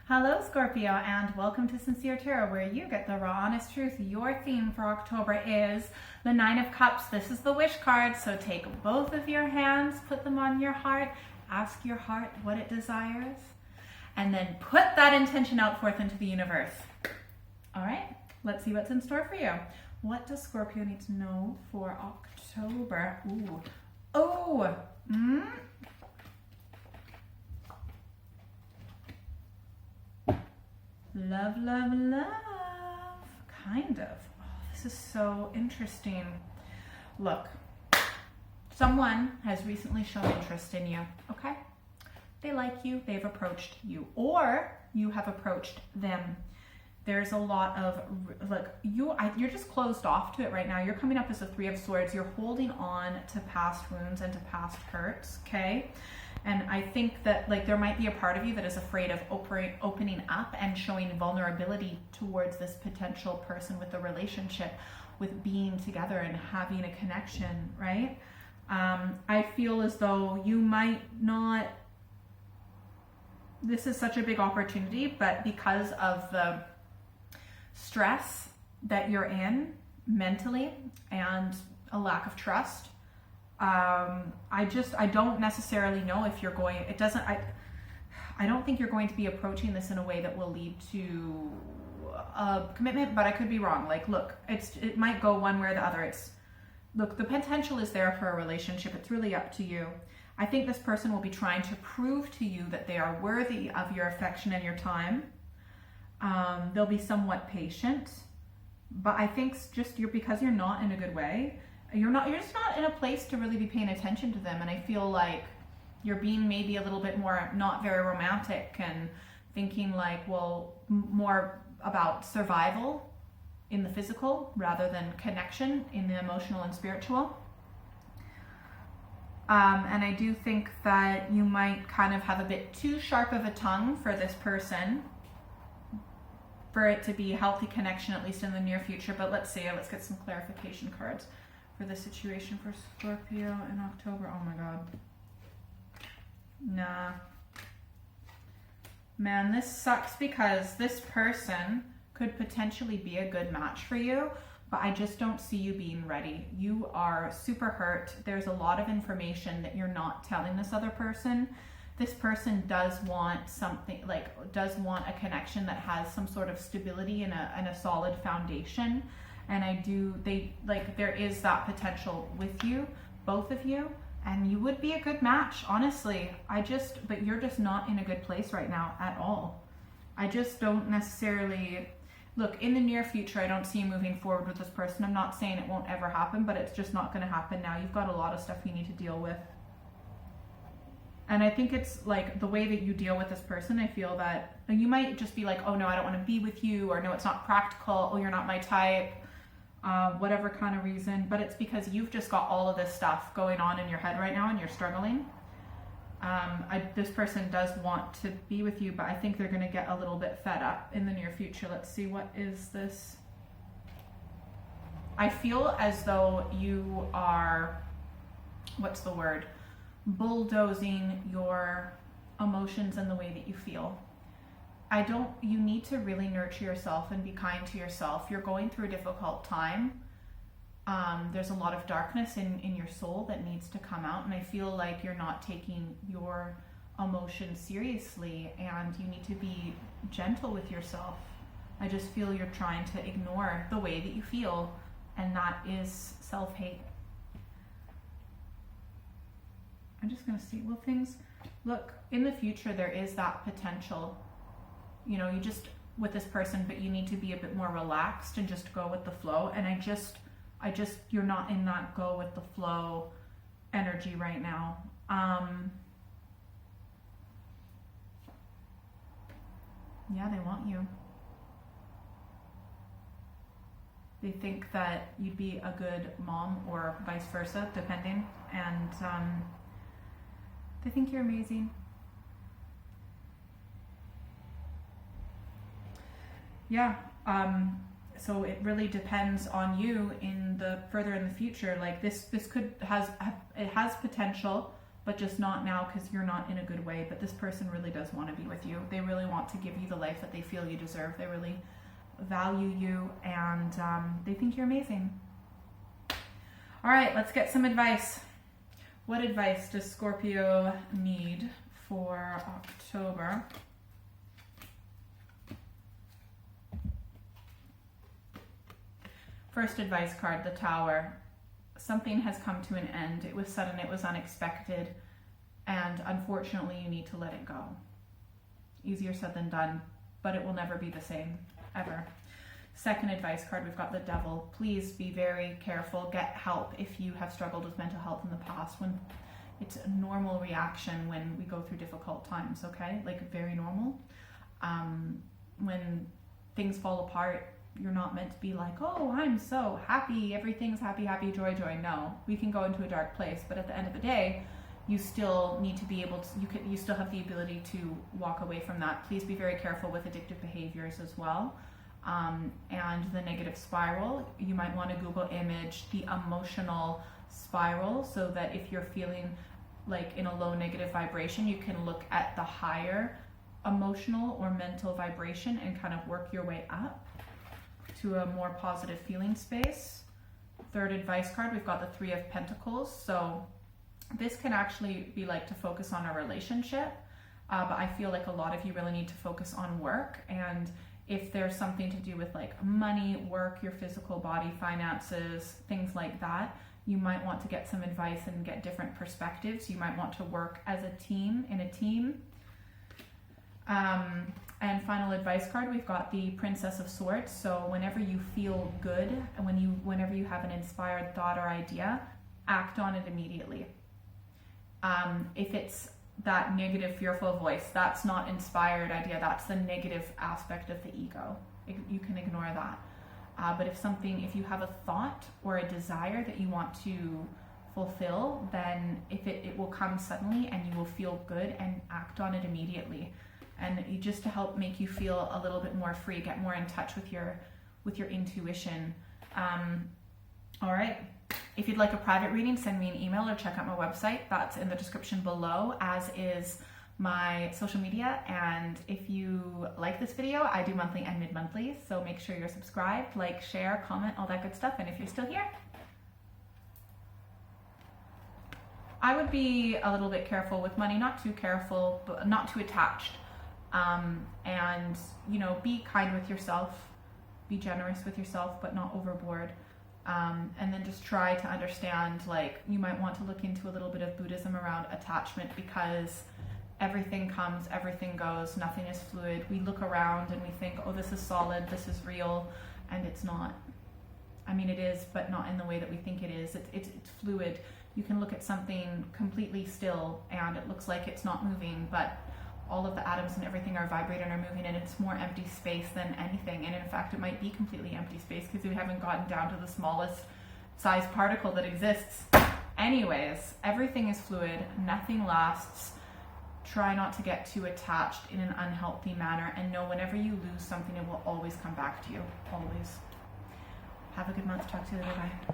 Hello, Scorpio, and welcome to Sincere Tarot, where you get the raw, honest truth. Your theme for October is the Nine of Cups. This is the wish card, so take both of your hands, put them on your heart, ask your heart what it desires, and then put that intention out forth into the universe. All right, let's see what's in store for you. What does Scorpio need to know for October? Love, love, love. Kind of. Oh, this is so interesting. Look, someone has recently shown interest in you, okay? They like you, they've approached you, or you have approached them. There's a lot of, look, you're just closed off to it right now. You're coming up as the Three of Swords. You're holding on to past wounds and to past hurts, okay? And I think that there might be a part of you that is afraid of opening up and showing vulnerability towards this potential person with the relationship, with being together and having a connection, right? I feel as though you might not, this is such a big opportunity, but because of the stress that you're in mentally and a lack of trust, I don't necessarily know if you're going, I don't think you're going to be approaching this in a way that will lead to a commitment, but I could be wrong. Look, it might go one way or the other. Look, the potential is there for a relationship. It's really up to you. I think this person will be trying to prove to you that they are worthy of your affection and your time. They'll be somewhat patient, but I think because you're not in a good way, you're just not in a place to really be paying attention to them. And I feel like you're being maybe a little bit more not very romantic and thinking more about survival in the physical rather than connection in the emotional and spiritual. And I do think that you might kind of have a bit too sharp of a tongue for this person for it to be a healthy connection, at least in the near future. But let's get some clarification cards for the situation for Scorpio in October. Oh my God. Nah. Man, this sucks because this person could potentially be a good match for you, but I just don't see you being ready. You are super hurt. There's a lot of information that you're not telling this other person. This person does want something, does want a connection that has some sort of stability and a solid foundation. And there is that potential with you, both of you, and you would be a good match, honestly. But you're just not in a good place right now at all. I just don't necessarily, look, in the near future, I don't see you moving forward with this person. I'm not saying it won't ever happen, but it's just not going to happen now. You've got a lot of stuff you need to deal with. And I think it's the way that you deal with this person, I feel that you might just be like, oh no, I don't want to be with you, or no, it's not practical, oh, you're not my type. Whatever kind of reason, but it's because you've just got all of this stuff going on in your head right now and you're struggling. This person does want to be with you, but I think they're going to get a little bit fed up in the near future. Let's see, what is this? I feel as though you are, what's the word? Bulldozing your emotions and the way that you feel. You need to really nurture yourself and be kind to yourself. You're going through a difficult time. There's a lot of darkness in your soul that needs to come out. And I feel like you're not taking your emotions seriously, and you need to be gentle with yourself. I just feel you're trying to ignore the way that you feel, and that is self-hate. I'm just going to see, look, in the future, there is that potential. You just with this person, but you need to be a bit more relaxed and just go with the flow. And you're not in that go with the flow energy right now. Yeah, they want you. They think that you'd be a good mom or vice versa, depending. And they think you're amazing. Yeah, so it really depends on you further in the future. This has potential, but just not now because you're not in a good way. But this person really does want to be with you. They really want to give you the life that they feel you deserve. They really value you, and they think you're amazing. All right, let's get some advice. What advice does Scorpio need for October? First advice card, the Tower. Something has come to an end. It was sudden, it was unexpected, and unfortunately you need to let it go. Easier said than done, but it will never be the same, ever. Second advice card, we've got the Devil. Please be very careful. Get help if you have struggled with mental health in the past. When it's a normal reaction when we go through difficult times, okay? Like very normal. When things fall apart, you're not meant to be like, oh, I'm so happy, everything's happy, happy, joy, joy. No, we can go into a dark place, but at the end of the day, you still need to be able to, you still have the ability to walk away from that. Please be very careful with addictive behaviors as well. And the negative spiral, you might want to Google image the emotional spiral, so that if you're feeling like in a low negative vibration, you can look at the higher emotional or mental vibration and kind of work your way up to a more positive feeling space. Third advice card, we've got the Three of Pentacles. So this can actually be like to focus on a relationship, but I feel like a lot of you really need to focus on work. And if there's something to do with like money, work, your physical body, finances, things like that, you might want to get some advice and get different perspectives. You might want to work as a team, in a team. And final advice card, we've got the Princess of Swords. So whenever you feel good, and whenever you have an inspired thought or idea, act on it immediately. If it's that negative, fearful voice, that's not inspired idea, that's the negative aspect of the ego. You can ignore that. But if you have a thought or a desire that you want to fulfill, then it will come suddenly and you will feel good, and act on it immediately. And just to help make you feel a little bit more free, get more in touch with your intuition. All right. If you'd like a private reading, send me an email or check out my website. That's in the description below, as is my social media. And if you like this video, I do monthly and mid-monthly. So make sure you're subscribed, like, share, comment, all that good stuff. And if you're still here, I would be a little bit careful with money, not too careful, but not too attached. And, be kind with yourself, be generous with yourself, but not overboard. And then just try to understand, like, you might want to look into a little bit of Buddhism around attachment, because everything comes, everything goes, nothing is fluid. We look around and we think, oh, this is solid, this is real, and it's not. I mean, it is, but not in the way that we think it is. It's fluid. You can look at something completely still and it looks like it's not moving, but all of the atoms and everything are vibrating or moving, and it's more empty space than anything. And in fact, it might be completely empty space because we haven't gotten down to the smallest size particle that exists. Anyways, everything is fluid, nothing lasts. Try not to get too attached in an unhealthy manner, and know whenever you lose something, it will always come back to you, always. Have a good month. Talk to you later. Bye.